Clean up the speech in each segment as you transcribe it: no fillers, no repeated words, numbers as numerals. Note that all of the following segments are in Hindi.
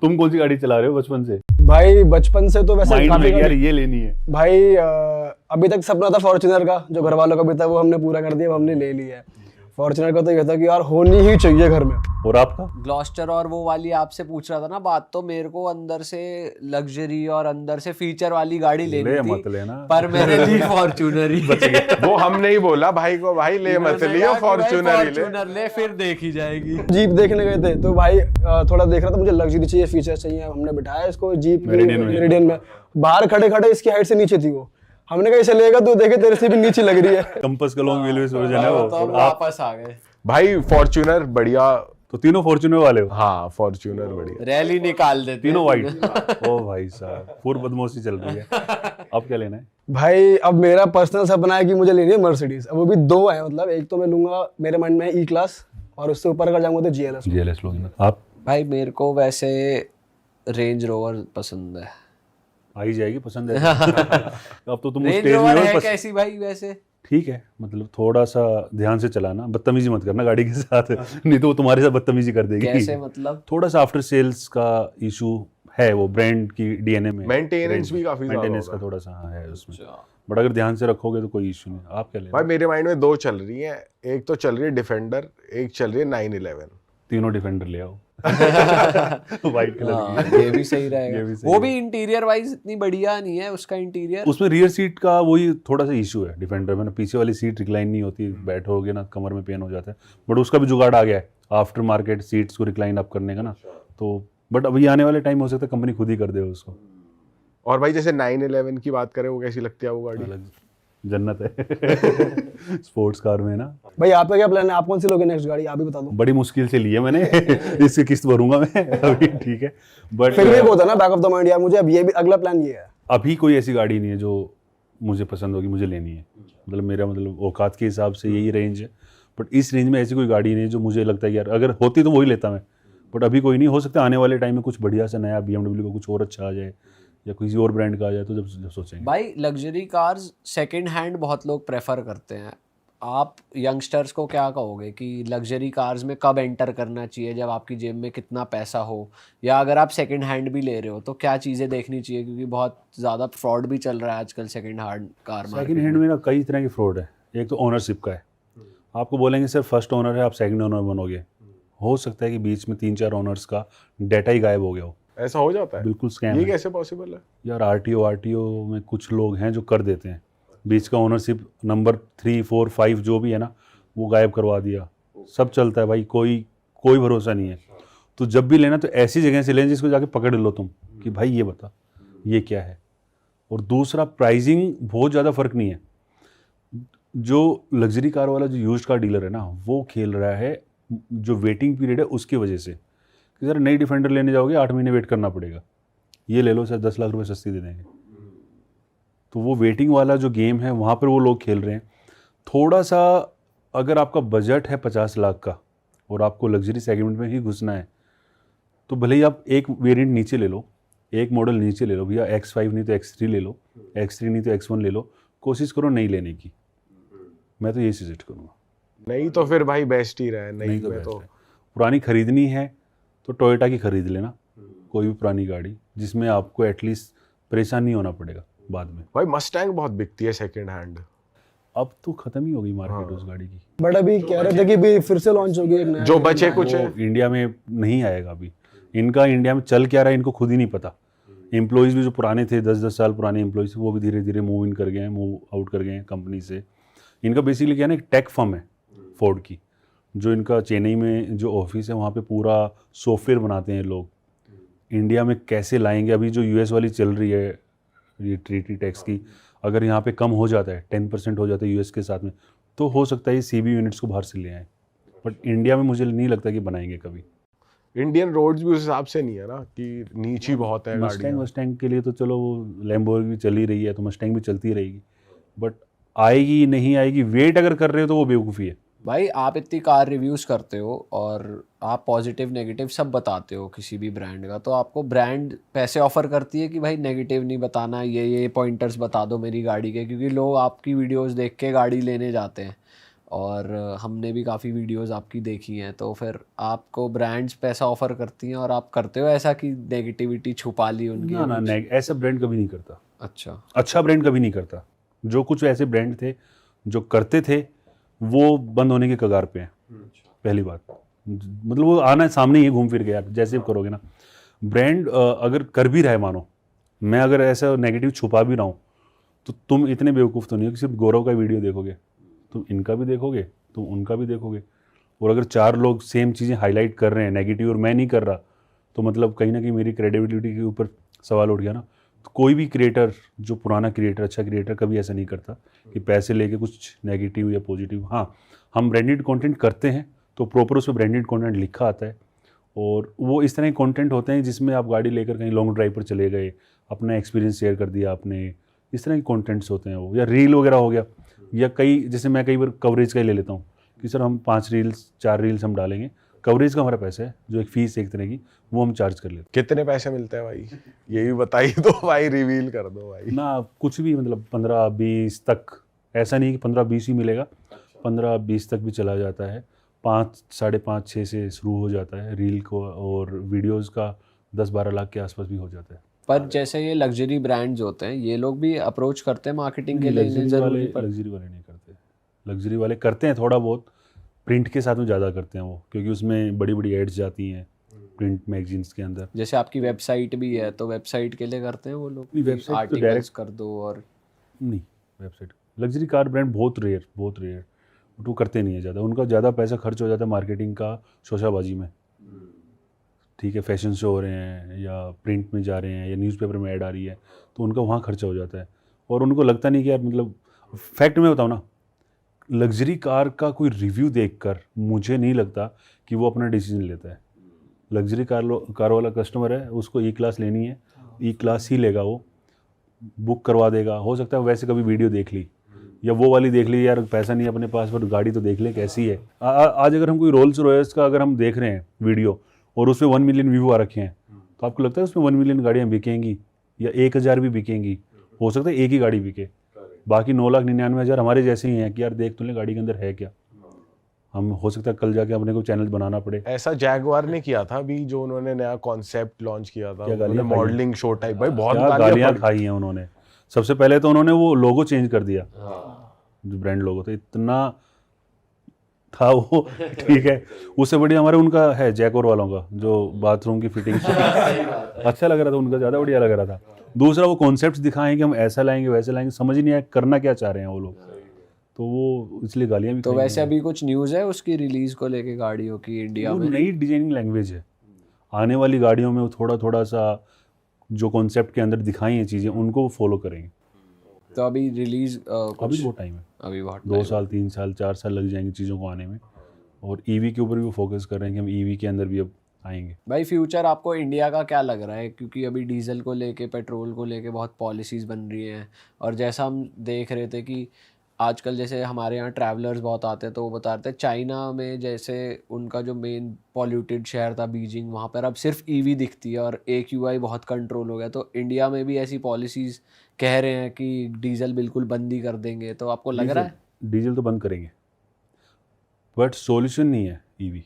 तुम कौन सी गाड़ी चला रहे हो बचपन से? भाई बचपन से तो वैसे माइंड काफी में यार ये लेनी है। भाई अभी तक सपना था फॉर्च्यूनर का, जो घर वालों का भी था वो हमने पूरा कर दिया, वो हमने ले लिया है। फॉर्च्यूनर का तो ये था कि यार होनी ही चाहिए घर में। और आपका? ग्लॉस्टर और वो वाली आपसे पूछ रहा था ना बात, तो मेरे को अंदर से लग्जरी और अंदर से फीचर वाली गाड़ी लेनी ले थी, मत लेना। पर मैंने ली फॉर्च्यूनर ही। वो हमने ही बोला भाई को, भाई ले मत लियो, फॉर्च्यूनर ही ले। फॉर्च्यूनर ले, फिर देखी जाएगी। जीप देखने गए थे तो भाई थोड़ा देख रहा था, मुझे लग्जरी चाहिए, फीचर चाहिए। हमने बिठाया इसको जीप मेरिडियन में, बाहर खड़े खड़े इसकी हाइट से नीचे थी वो। हमने कहा इसे लेगा तो देखे तेरे से भी नीचे लग रही है। कंपास का लॉन्ग व्हीलवेस वर्जन है वो। तो और आप वापस आ गए। भाई फॉर्च्यूनर बढ़िया। तो तीनों फॉर्च्यूनर वाले हो? हाँ फॉर्च्यूनर बढ़िया। रैली निकाल देते तीनों वाइट। ओ भाई साहब, पूरी बदमाशी चल रही है। अब क्या लेना है? भाई अब मेरा पर्सनल सपना है कि मुझे लेनी है मर्सिडीज। अब वो भी दो है, मतलब एक तो मैं लूंगा, मेरे मन में है ई क्लास, और उससे ऊपर अगर जाऊंगा तो जीएलएस। जीएलएस लोगे ना आप? भाई मेरे को वैसे रेंज रोवर पसंद है। आ ही जाएगी, पसंद है। अब तो तुम उस रेंज स्टेज रोवर में है हो। कैसी भाई वैसे? ठीक है, मतलब थोड़ा सा ध्यान से चलाना, बदतमीजी मत करना गाड़ी के साथ, नहीं तो वो तुम्हारे साथ बदतमीजी कर देगी। कैसे मतलब? थोड़ा सा आफ्टर सेल्स का इशू है, वो ब्रांड की डीएनए में। मेंटेनेंस भी काफी ज्यादा मेंटेनेंस का होगा। थोड़ा सा हाँ है उसमें, बट अगर ध्यान से रखोगे तो कोई इशू नहीं। आप क्या ले रहे भाई हो? मेरे माइंड में दो चल रही हैं, एक तो चल रही है डिफेंडर, एक चल रही है 911। तीनों डिफेंडर ले आओ। वाइट कलर हाँ, की। ये भी सही रहेगा। ये भी सही वो है। भी इंटीरियर वाइज इतनी बढ़िया नहीं है उसका इंटीरियर। उसमें रियर सीट का वही थोड़ा सा इशू है डिफेंडर में ना, पीछे वाली सीट रिक्लाइन नहीं होती, बैठोगे ना कमर में पेन हो जाता है। बट उसका भी जुगाड़ आ गया है आफ्टर मार्केट सीट्स को रिक्लाइन अप करने का ना, तो बट अभी आने वाले टाइम हो सकता है कंपनी खुद ही कर दे उसको। और भाई जैसे 911 की बात करें, वो कैसी लगती है वो गाड़ी? अलग जन्नत है। स्पोर्ट्स कार में ना। भाई आपका क्या प्लान है? आप कौन सी लोगे नेक्स्ट गाड़ी? आप भी बता दो। बड़ी मुश्किल से ली है मैंने। इसकी किस्त भरूंगा मैं अभी, ठीक है। बट फिर भी एक होता है ना बैक ऑफ द माइंड, यार मुझे अब ये भी अगला प्लान ये है। अभी कोई ऐसी गाड़ी नहीं है जो मुझे पसंद होगी, मुझे लेनी है। मतलब मेरा मतलब औकात के हिसाब से यही रेंज है, बट इस रेंज में ऐसी कोई गाड़ी नहीं है जो मुझे लगता है यार अगर होती तो वही लेता मैं। बट अभी कोई नहीं, हो सकता आने वाले टाइम में कुछ बढ़िया सा नया BMW का कुछ और अच्छा आ जाए या किसी और ब्रांड का आ जाए, तो जब सोचेंगे। भाई लग्जरी कार्स सेकंड हैंड बहुत लोग प्रेफर करते हैं। आप यंगस्टर्स को क्या कहोगे कि लग्जरी कार्स में कब एंटर करना चाहिए, जब आपकी जेब में कितना पैसा हो, या अगर आप सेकंड हैंड भी ले रहे हो तो क्या चीज़ें देखनी चाहिए? क्योंकि बहुत ज़्यादा फ्रॉड भी चल रहा है आजकल second hand car second market hand में ना कई तरह की फ्रॉड है। एक तो ओनरशिप का है, आपको बोलेंगे सिर्फ फर्स्ट ओनर है, आप सेकंड ओनर बनोगे। हो सकता है कि बीच में 3-4 ओनर्स का डाटा ही गायब हो गया हो। ऐसा हो जाता है? बिल्कुल स्कैम ये है कैसे पॉसिबल है यार। आरटीओ में कुछ लोग हैं जो कर देते हैं, बीच का ओनरशिप नंबर 3, 4, 5 जो भी है ना, वो गायब करवा दिया। सब चलता है भाई, कोई भरोसा नहीं है। तो जब भी लेना तो ऐसी जगह से लेना जिसको जाके पकड़ लो तुम कि भाई ये बता ये क्या है। और दूसरा, प्राइसिंग बहुत ज़्यादा फर्क नहीं है। जो लग्जरी कार वाला जो यूज्ड कार डीलर है ना, वो खेल रहा है जो वेटिंग पीरियड है उसकी वजह से, कि सर नई डिफेंडर लेने जाओगे 8 महीने वेट करना पड़ेगा, ये ले लो सर 10 लाख रुपए सस्ती दे देंगे। तो वो वेटिंग वाला जो गेम है वहाँ पर वो लोग खेल रहे हैं। थोड़ा सा अगर आपका बजट है 50 लाख का और आपको लग्जरी सेगमेंट में ही घुसना है, तो भले ही आप एक वेरिएंट नीचे ले लो, एक मॉडल नीचे ले लो भैया, X5 नहीं तो X3 ले लो, X3 नहीं तो X1 ले लो, कोशिश करो नहीं लेने की। मैं तो यही सजेस्ट करूँगा। नहीं तो फिर भाई बेस्ट ही रहे। नहीं तो में बेस्ट तो है। पुरानी खरीदनी है तो टोयोटा की खरीद लेना, कोई भी पुरानी गाड़ी जिसमें आपको एटलीस्ट परेशान नहीं होना पड़ेगा बाद में। भाई मस्टैंग बहुत बिकती है सेकंड हैंड। अब तो खत्म ही हो गई मार्केट उस गाड़ी की। बट अभी कह रहे थे कि भी फिर से लॉन्च होगी एक नया। जो बचे कुछ है। वो इंडिया में नहीं आएगा अभी। इनका इंडिया में चल क्या रहा है इनको खुद ही नहीं पता। एम्प्लॉयज़ भी जो पुराने थे 10-10 साल पुराने एम्प्लॉयज़, वो भी धीरे धीरे मूव इन कर गए हैं, मूव आउट कर गए हैं कंपनी से। इनका बेसिकली क्या है ना, एक टेक फर्म है फोर्ड की, जो इनका चेन्नई में जो ऑफिस है वहाँ पे पूरा सॉफ्टवेयर बनाते हैं लोग। इंडिया में कैसे लाएंगे, अभी जो यूएस वाली चल रही है ये ट्रीटी टैक्स की, अगर यहाँ पे कम हो जाता है 10% हो जाता है यूएस के साथ में, तो हो सकता है ये सीबी यूनिट्स को बाहर से ले आएँ। बट इंडिया में मुझे नहीं लगता कि बनाएंगे कभी। इंडियन रोड्स भी उस हिसाब से नहीं है ना, कि नीची बहुत है मस्टैंग के लिए तो चलो वो लैम्बोर्गिनी चल ही रही है, तो मस्टैंग भी चलती रहेगी। बट आएगी नहीं आएगी, वेट अगर कर रहे हो तो वो बेवकूफ़ी है। भाई आप इतनी कार रिव्यूज़ करते हो और आप पॉजिटिव नेगेटिव सब बताते हो किसी भी ब्रांड का, तो आपको ब्रांड पैसे ऑफर करती है कि भाई नेगेटिव नहीं बताना, ये पॉइंटर्स बता दो मेरी गाड़ी के, क्योंकि लोग आपकी वीडियोस देख के गाड़ी लेने जाते हैं और हमने भी काफ़ी वीडियोस आपकी देखी हैं, तो फिर आपको ब्रांड्स पैसा ऑफर करती हैं और आप करते हो ऐसा कि नेगेटिविटी छुपा ली उनकी? ना ना, ऐसा ब्रांड कभी नहीं करता। अच्छा ब्रांड कभी नहीं करता। जो कुछ ऐसे ब्रांड थे जो करते थे वो बंद होने के कगार पे हैं। पहली बात, मतलब वो आना सामने ही घूम फिर गया। जैसे आप करोगे ना, ब्रांड अगर कर भी रहा है, मानो मैं अगर ऐसा नेगेटिव छुपा भी रहा हूँ, तो तुम इतने बेवकूफ़ तो नहीं हो कि सिर्फ गौरव का वीडियो देखोगे, तुम इनका भी देखोगे, तुम उनका भी देखोगे। और अगर 4 लोग सेम चीज़ें हाईलाइट कर रहे हैं नेगेटिव और मैं नहीं कर रहा, तो मतलब कहीं ना कहीं मेरी क्रेडिबिलिटी के ऊपर सवाल उठ गया ना। तो कोई भी क्रिएटर, जो पुराना क्रिएटर, अच्छा क्रिएटर, कभी ऐसा नहीं करता कि पैसे लेके कुछ नेगेटिव या पॉजिटिव। हाँ, हम ब्रांडेड कंटेंट करते हैं तो प्रॉपर उस पर ब्रांडेड कंटेंट लिखा आता है, और वो इस तरह के कंटेंट होते हैं जिसमें आप गाड़ी लेकर कहीं लॉन्ग ड्राइव पर चले गए, अपना एक्सपीरियंस शेयर कर दिया आपने, इस तरह के कंटेंट्स होते हैं वो। या रील वगैरह हो गया, या जैसे मैं कई बार कवरेज का ही ले लेता हूँ कि सर हम 5 रील्स 4 रील्स हम डालेंगे, कवरेज का हमारा पैसा है, जो एक फीस एक तरह की, वो हम चार्ज कर लेते हैं। कितने पैसे मिलते हैं भाई, ये भी बताइए तो भाई, रिवील कर दो भाई ना। कुछ भी, मतलब 15-20 तक, ऐसा नहीं कि 15-20 ही मिलेगा, 15-20 तक भी चला जाता है। 5, 5.5, 6 से शुरू हो जाता है रील को, और वीडियोस का 10-12 लाख के आसपास भी हो जाता है। पर जैसे ये लग्जरी ब्रांड्स होते हैं, ये लोग भी अप्रोच करते हैं मार्केटिंग के लिए? लग्जरी वाले नहीं करते। लग्जरी वाले करते हैं थोड़ा बहुत, प्रिंट के साथ में ज़्यादा करते हैं वो, क्योंकि उसमें बड़ी बड़ी एड्स जाती हैं प्रिंट मैगजीन्स के अंदर। जैसे आपकी वेबसाइट भी है, तो वेबसाइट के लिए करते हैं वो लोग? वेबसाइट तो आर्टिकल्स डायरेक्ट कर दो और नहीं, वेबसाइट लग्जरी कार ब्रांड बहुत रेयर वो करते नहीं है ज़्यादा। उनका ज़्यादा पैसा खर्च हो जाता है मार्केटिंग का, शोशाबाजी में। ठीक है, फैशन शो हो रहे हैं या प्रिंट में जा रहे हैं या न्यूज़पेपर में ऐड आ रही है, तो उनका वहाँ खर्चा हो जाता है। और उनको लगता नहीं कि यार, मतलब फैक्ट में बताऊँ ना, लग्जरी कार का कोई रिव्यू देखकर मुझे नहीं लगता कि वो अपना डिसीजन लेता है। लग्जरी कार वाला कस्टमर है, उसको ई क्लास लेनी है, ई क्लास ही लेगा, वो बुक करवा देगा। हो सकता है वैसे कभी वीडियो देख ली या वो वाली देख ली, यार पैसा नहीं अपने पास, पर गाड़ी तो देख ले कैसी है। आज अगर हम कोई रोल्स रॉयस का अगर हम देख रहे हैं वीडियो और उसमें 1 मिलियन व्यू आ रखे हैं, तो आपको लगता है उसमें 1 मिलियन गाड़ियाँ बिकेंगी या 1000 भी बिकेंगी? हो सकता है एक ही गाड़ी बिके, बाकी 9,99,000 हमारे जैसे ही हैं कि यार देख तो ले गाड़ी के अंदर है क्या। हम हो सकता है कल जाके अपने को चैनल बनाना पड़े। ऐसा जैगवार ने किया था अभी, जो उन्होंने नया कॉन्सेप्ट लॉन्च किया था, गालियाँ मॉडलिंग शो टाइप। भाई बहुत गालियाँ खाई हैं उन्होंने। सबसे पहले तो उन्होंने वो लोगो चेंज कर दिया, जो ब्रांड लोगो था, इतना था वो। ठीक है, उससे बढ़िया हमारे उनका है जैकोर वालों का, जो बाथरूम की फिटिंग अच्छा लग रहा था उनका, ज़्यादा बढ़िया लग रहा था। दूसरा वो कॉन्सेप्ट्स दिखाएं कि हम ऐसा लाएंगे वैसे लाएंगे, समझ ही नहीं आया करना क्या चाह रहे हैं वो लोग, तो वो इसलिए गालियाँ भी। तो वैसे अभी कुछ न्यूज़ है उसकी रिलीज को लेके गाड़ियों की इंडिया में? नई डिजाइनिंग लैंग्वेज है, आने वाली गाड़ियों में वो थोड़ा सा जो कॉन्सेप्ट के अंदर दिखाई हैं चीज़ें, उनको फॉलो करेंगे। तो अभी रिलीज अभी बहुत टाइम है, अभी बहुत 2 साल 3 साल 4 साल लग जाएंगे चीज़ों को आने में। और ईवी के ऊपर भी वो फोकस कर रहे हैं कि हम ईवी के अंदर भी अब आएंगे। भाई फ्यूचर आपको इंडिया का क्या लग रहा है? क्योंकि अभी डीजल को लेके, पेट्रोल को लेके बहुत पॉलिसीज़ बन रही हैं, और जैसा हम देख रहे थे कि आजकल जैसे हमारे यहाँ ट्रैवलर्स बहुत आते हैं, तो वो बता रहे थे चाइना में जैसे उनका जो मेन पॉल्यूटेड शहर था बीजिंग, वहाँ पर अब सिर्फ ईवी दिखती है और AQI बहुत कंट्रोल हो गया। तो इंडिया में भी ऐसी पॉलिसीज़ कह रहे हैं कि डीजल बिल्कुल बंद ही कर देंगे, तो आपको लग रहा है? डीजल तो बंद करेंगे, बट सॉल्यूशन नहीं है ईवी।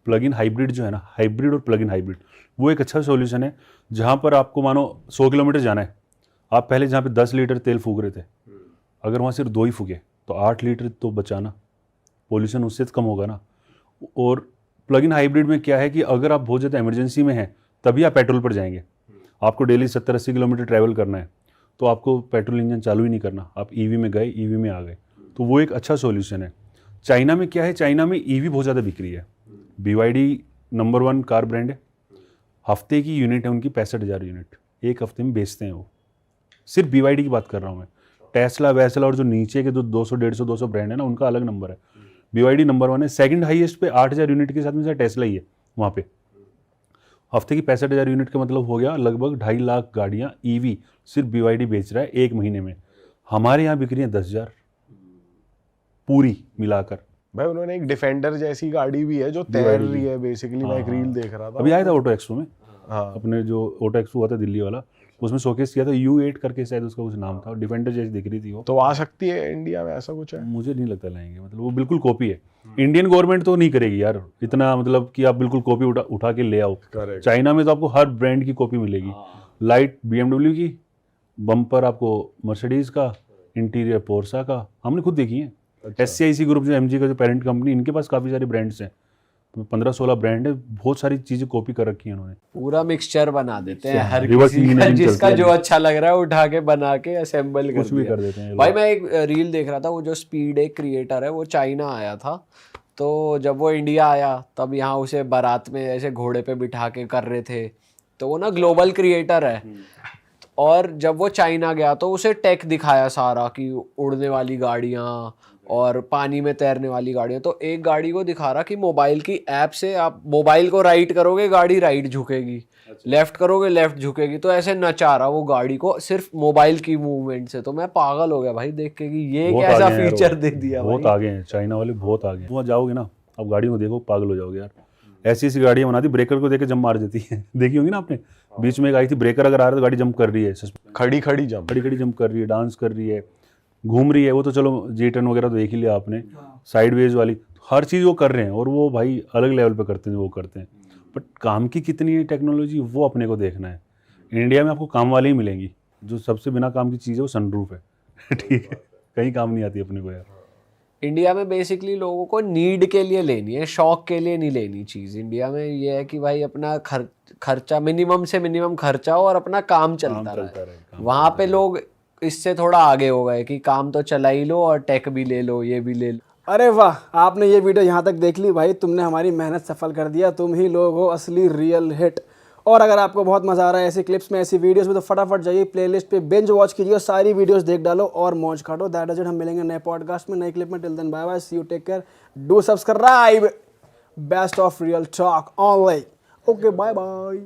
प्लग इन हाइब्रिड जो है ना, हाइब्रिड और प्लग इन हाइब्रिड, वो एक अच्छा सॉल्यूशन है। जहाँ पर आपको मानो 100 किलोमीटर जाना है, आप पहले जहाँ पे 10 लीटर तेल फूक रहे थे, अगर वहाँ सिर्फ 2 ही फूके तो 8 लीटर तो बचाना, पोल्यूशन उससे कम होगा ना। और प्लग इन हाइब्रिड में क्या है कि अगर आप बहुत ज़्यादा इमरजेंसी में हैं तभी आप पेट्रोल पर जाएंगे। आपको डेली 70-80 किलोमीटर ट्रैवल करना है, तो आपको पेट्रोल इंजन चालू ही नहीं करना, आप ईवी में गए, ईवी में आ गए, तो वो एक अच्छा सॉल्यूशन है। चाइना में क्या है, चाइना में ईवी बहुत ज़्यादा बिक रही है। BYD नंबर 1 कार ब्रांड है, हफ्ते की यूनिट है उनकी 65,000 यूनिट, एक हफ्ते में बेचते हैं वो। सिर्फ BYD की बात कर रहा हूँ मैं। टेस्ला वेस्ला और जो नीचे के जो 200, 150, 200 ब्रांड है ना, उनका अलग नंबर है। BYD नंबर 1 है। सेकंड हाईएस्ट पे 8,000 यूनिट के साथ में टेस्ला ही है वहाँ पे। हफ्ते की 65,000 यूनिट का मतलब हो गया लगभग 2.5 लाख गाड़ियाँ ईवी सिर्फ BYD बेच रहा है एक महीने में। हमारे यहाँ बिक रही है 10,000 पूरी मिलाकर। भाई उन्होंने एक डिफेंडर जैसी गाड़ी भी है जो तैर रही है बेसिकली, मैं एक रील देख रहा था अभी आया था ऑटो एक्सपो में। हाँ, अपने जो ऑटो एक्सपो हुआ था दिल्ली वाला, उसमें शोकेस किया था U8 करके शायद उसका कुछ नाम था, डिफेंडर जैसी दिख रही थी वो। तो आ सकती है इंडिया में, ऐसा कुछ है? मुझे नहीं लगता लाएंगे, मतलब वो बिल्कुल कॉपी है। इंडियन गवर्नमेंट तो नहीं करेगी यार इतना, मतलब कि आप बिल्कुल कॉपी उठा के ले आओ। Correct. चाइना में तो आपको हर ब्रांड की कॉपी मिलेगी, लाइट BMW की, बम्पर आपको मर्सिडीज का, इंटीरियर पोर्सा का, हमने खुद देखी है। SCIC ग्रुप जो MG का जो पेरेंट कंपनी, इनके पास काफ़ी सारे ब्रांड्स हैं, 15-16 ब्रांड है, बहुत सारी चीज़ें कॉपी कर रखी है उन्होंने। पूरा मिक्सचर बना देते हैं हर Reverse किसी का, engineering जिसका चलती है। जो अच्छा लग रहा है उठा के बना के असेंबल कर कुछ भी दिया। कर देते हैं ये भाई लोग। मैं एक रील देख रहा था, वो जो स्पीड एक क्रिएटर है वो चाइना आया था, तो जब वो इंडिया आया तब यहाँ उसे बारात में ऐसे घोड़े पे बिठा के कर रहे थे। तो वो ना ग्लोबल क्रिएटर है, और जब वो चाइना गया तो उसे टेक दिखाया सारा कि उड़ने वाली गाड़ियाँ और पानी में तैरने वाली गाड़ियाँ। तो एक गाड़ी को दिखा रहा कि मोबाइल की ऐप से आप मोबाइल को राइट करोगे गाड़ी राइट झुकेगी, लेफ्ट करोगे लेफ्ट झुकेगी। तो ऐसे नचा रहा वो गाड़ी को सिर्फ मोबाइल की मूवमेंट से। तो मैं पागल हो गया भाई देख के कि ये बहुत कैसा आगे हैं यार फीचर वो। दे दिया बहुत भाई। आगे हैं चाइना वाले, बहुत आगे हैं। वहाँ जाओगे ना, आप गाड़ियों को देखो पागल हो जाओगे यार। ऐसी ऐसी गाड़ियाँ बना दी, ब्रेकर को देख के जंप मार देती है। देखी होंगी ना आपने, बीच में एक आई थी, ब्रेकर अगर आ रहा है तो गाड़ी जंप कर रही है, खड़ी खड़ी जंप। खड़ी खड़ी जंप कर रही है, डांस कर रही है, घूम रही है। वो तो चलो G10 वगैरह तो देख ही लिया आपने, साइडवेज वाली हर चीज़ वो कर रहे हैं, और वो भाई अलग लेवल पे करते हैं जो वो करते हैं। बट काम की कितनी है टेक्नोलॉजी, वो अपने को देखना है। इंडिया में आपको काम वाले ही मिलेंगी, जो सबसे बिना काम की चीज़ है वो सनरूफ है। ठीक है, कहीं काम नहीं आती अपने को यार। इंडिया में बेसिकली लोगों को नीड के लिए लेनी है, शौक के लिए नहीं लेनी चीज़। इंडिया में ये है कि भाई अपना खर्चा मिनिमम से मिनिमम खर्चा हो और अपना काम चलता रहे। वहाँ पे लोग इससे थोड़ा आगे हो गए कि काम तो चला ही लो और टेक भी ले लो, ये भी ले लो। अरे वाह, आपने ये वीडियो यहाँ तक देख ली भाई, तुमने हमारी मेहनत सफल कर दिया। तुम ही लोग हो असली रियल हिट। और अगर आपको बहुत मज़ा आ रहा है ऐसी क्लिप्स में, ऐसी वीडियोस में, तो फटाफट जाइए प्लेलिस्ट पे, बिंज वॉच कीजिए, सारी वीडियोस देख डालो और मौज काटो। That is it. हम मिलेंगे नए पॉडकास्ट में, नई क्लिप में। Till then bye bye, see you, take care, do subscribe. Best of real talk online. Okay, bye bye.